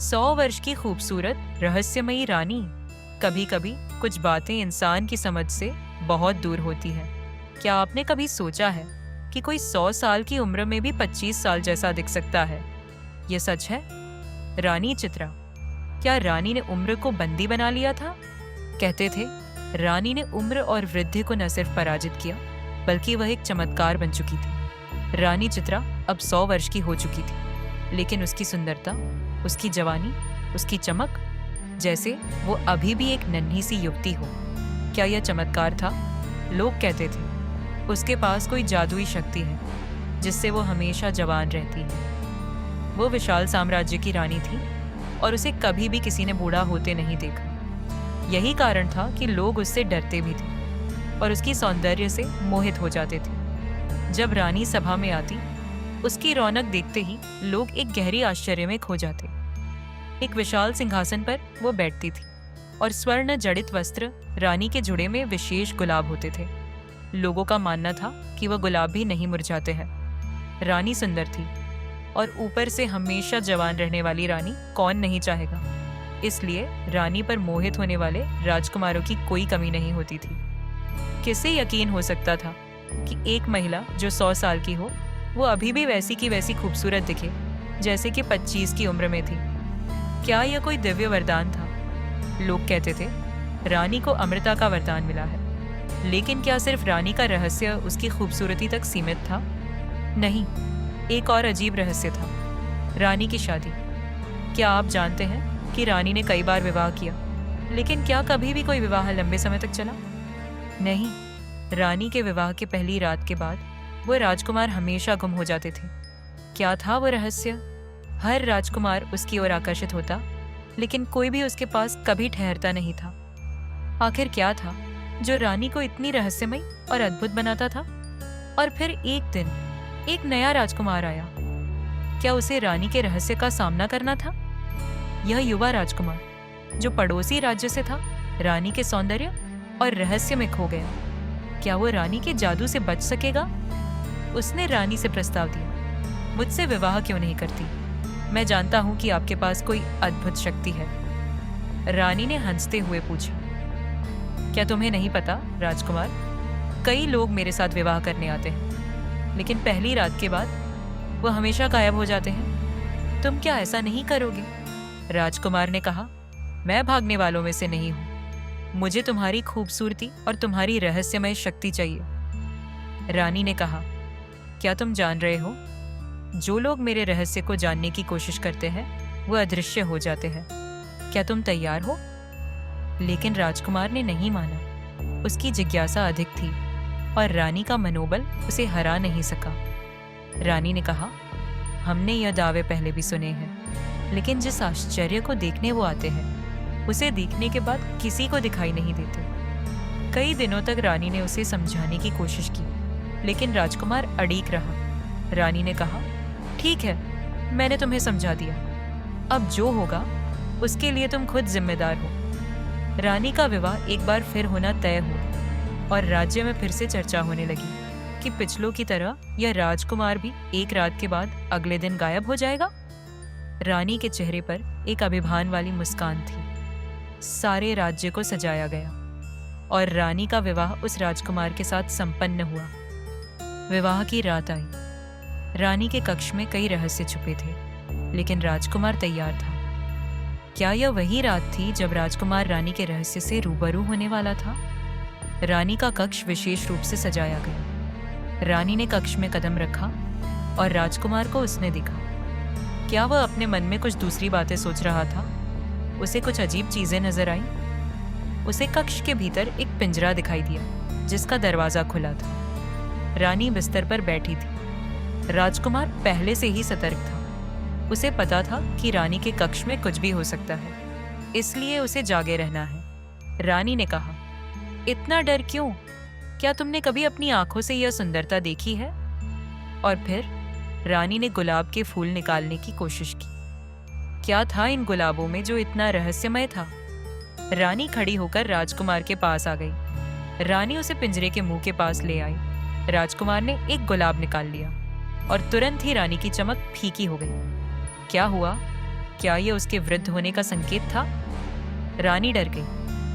100 वर्ष की खूबसूरत रहस्यमयी रानी। कभी कभी कुछ बातें इंसान की समझ से बहुत दूर होती हैं। क्या आपने कभी सोचा है कि कोई 100 साल की उम्र में भी 25 साल जैसा दिख सकता है? ये सच है। रानी चित्रा, क्या रानी ने उम्र को बंदी बना लिया था? कहते थे रानी ने उम्र और वृद्धि को न सिर्फ पराजित किया, बल्कि वह एक चमत्कार बन चुकी थी। रानी चित्रा अब 100 वर्ष की हो चुकी थी, लेकिन उसकी सुंदरता, उसकी जवानी, उसकी चमक, जैसे वो अभी भी एक नन्ही सी युवती हो। क्या यह चमत्कार था? लोग कहते थे उसके पास कोई जादुई शक्ति है जिससे वो हमेशा जवान रहती है। वो विशाल साम्राज्य की रानी थी और उसे कभी भी किसी ने बूढ़ा होते नहीं देखा। यही कारण था कि लोग उससे डरते भी थे और उसकी सौंदर्य से मोहित हो जाते थे। जब रानी सभा में आती, उसकी रौनक देखते ही लोग एक गहरी आश्चर्य में खो जाते। एक विशाल सिंहासन पर वो बैठती थी और स्वर्ण जड़ित वस्त्र रानी के जुड़े में विशेष गुलाब होते थे। लोगों का मानना था कि वह गुलाब भी नहीं मुरझाते हैं। रानी सुंदर थी और ऊपर से हमेशा जवान रहने वाली रानी कौन नहीं चाहेगा। इसलिए रानी पर मोहित होने वाले राजकुमारों की कोई कमी नहीं होती थी। किसे यकीन हो सकता था कि एक महिला जो 100 साल की हो, वो अभी भी वैसी की वैसी खूबसूरत दिखे जैसे कि 25 की उम्र में थी। क्या यह कोई दिव्य वरदान था? लोग कहते थे रानी को अमृता का वरदान मिला है। लेकिन क्या सिर्फ रानी का रहस्य उसकी खूबसूरती तक सीमित था? नहीं, एक और अजीब रहस्य था, रानी की शादी। क्या आप जानते हैं कि रानी ने कई बार विवाह किया, लेकिन क्या कभी भी कोई विवाह लंबे समय तक चला? नहीं। रानी के विवाह के पहली रात के बाद वो राजकुमार हमेशा गुम हो जाते थे। क्या था वो रहस्य? हर राजकुमार उसकी ओर आकर्षित होता, लेकिन कोई भी उसके पास कभी ठहरता नहीं था। आखिर क्या था जो रानी को इतनी रहस्यमयी और अद्भुत बनाता था? और फिर एक दिन एक नया राजकुमार आया। क्या उसे रानी के रहस्य का सामना करना था? यह युवा राजकुमार जो पड़ोसी राज्य से था, रानी के सौंदर्य और रहस्य में खो गया। क्या वो रानी के जादू से बच सकेगा? उसने रानी से प्रस्ताव दिया, मुझसे विवाह क्यों नहीं करती? मैं जानता हूं कि आपके पास कोई अद्भुत शक्ति है। रानी ने हंसते हुए पूछा, क्या तुम्हें नहीं पता राजकुमार, कई लोग मेरे साथ विवाह करने आते हैं, लेकिन पहली रात के बाद वो हमेशा गायब हो जाते हैं। तुम क्या ऐसा नहीं करोगे? राजकुमार ने कहा, मैं भागने वालों में से नहीं हूं। मुझे तुम्हारी खूबसूरती और तुम्हारी रहस्यमय शक्ति चाहिए। रानी ने कहा, क्या तुम जान रहे हो, जो लोग मेरे रहस्य को जानने की कोशिश करते हैं वो अदृश्य हो जाते हैं। क्या तुम तैयार हो? लेकिन राजकुमार ने नहीं माना। उसकी जिज्ञासा अधिक थी और रानी का मनोबल उसे हरा नहीं सका। रानी ने कहा, हमने यह दावे पहले भी सुने हैं, लेकिन जिस आश्चर्य को देखने वो आते हैं, उसे देखने के बाद किसी को दिखाई नहीं देते। कई दिनों तक रानी ने उसे समझाने की कोशिश की, लेकिन राजकुमार अड़ीक रहा। रानी ने कहा, ठीक है, मैंने तुम्हें समझा दिया। अब जो होगा उसके लिए तुम खुद जिम्मेदार हो। रानी का विवाह एक बार फिर होना तय हुआ और राज्य में फिर से चर्चा होने लगी कि पिछलों की तरह यह राजकुमार भी एक रात के बाद अगले दिन गायब हो जाएगा। रानी के चेहरे पर एक अभिमान वाली मुस्कान थी। सारे राज्य को सजाया गया और रानी का विवाह उस राजकुमार के साथ संपन्न हुआ। विवाह की रात आई। रानी के कक्ष में कई रहस्य छुपे थे, लेकिन राजकुमार तैयार था। क्या यह वही रात थी जब राजकुमार रानी के रहस्य से रूबरू होने वाला था? रानी का कक्ष विशेष रूप से सजाया गया। रानी ने कक्ष में कदम रखा और राजकुमार को उसने देखा। क्या वह अपने मन में कुछ दूसरी बातें सोच रहा था? उसे कुछ अजीब चीजें नजर आईं। उसे कक्ष के भीतर एक पिंजरा दिखाई दिया जिसका दरवाजा खुला था। रानी बिस्तर पर बैठी थी। राजकुमार पहले से ही सतर्क था। उसे पता था कि रानी के कक्ष में कुछ भी हो सकता है, इसलिए उसे जागे रहना है। रानी ने कहा, इतना डर क्यों? क्या तुमने कभी अपनी आंखों से यह सुंदरता देखी है? और फिर रानी ने गुलाब के फूल निकालने की कोशिश की। क्या था इन गुलाबों में जो इतना रहस्यमय था? रानी खड़ी होकर राजकुमार के पास आ गई। रानी उसे पिंजरे के मुंह के पास ले आई। राजकुमार ने एक गुलाब निकाल लिया और तुरंत ही रानी की चमक फीकी हो गई। क्या हुआ? क्या ये उसके वृद्ध होने का संकेत था? रानी डर गई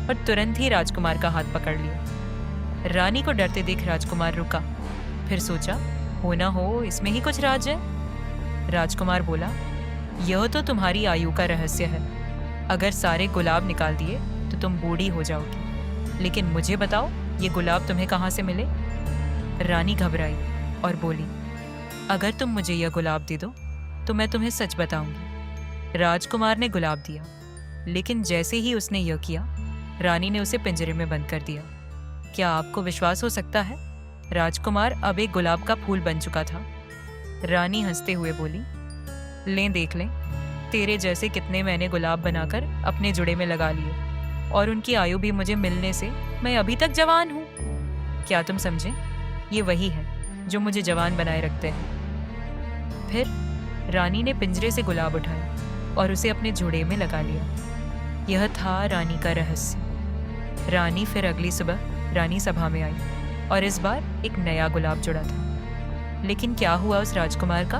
और तुरंत ही राजकुमार का हाथ पकड़ लिया। रानी को डरते देख राजकुमार रुका, फिर सोचा, हो ना हो इसमें ही कुछ राज है। राजकुमार बोला, यह तो तुम्हारी आयु का रहस्य है। अगर सारे गुलाब निकाल दिए तो तुम बूढ़ी हो जाओगी, लेकिन मुझे बताओ ये गुलाब तुम्हें कहाँ से मिले? रानी घबराई और बोली, अगर तुम मुझे यह गुलाब दे दो तो मैं तुम्हें सच बताऊंगी। राजकुमार ने गुलाब दिया, लेकिन जैसे ही उसने यह किया, रानी ने उसे पिंजरे में बंद कर दिया। क्या आपको विश्वास हो सकता है? राजकुमार अब एक गुलाब का फूल बन चुका था। रानी हंसते हुए बोली, लें देख लें, तेरे जैसे कितने मैंने गुलाब बनाकर अपने जुड़े में लगा लिए, और उनकी आयु भी मुझे मिलने से मैं अभी तक जवान हूँ। क्या तुम समझे? ये वही है जो मुझे जवान बनाए रखते हैं। फिर रानी ने पिंजरे से गुलाब उठाया और उसे अपने जुड़े में लगा लिया। यह था रानी का रहस्य। रानी फिर अगली सुबह रानी सभा में आई और इस बार एक नया गुलाब जुड़ा था। लेकिन क्या हुआ उस राजकुमार का?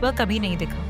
वह कभी नहीं दिखा।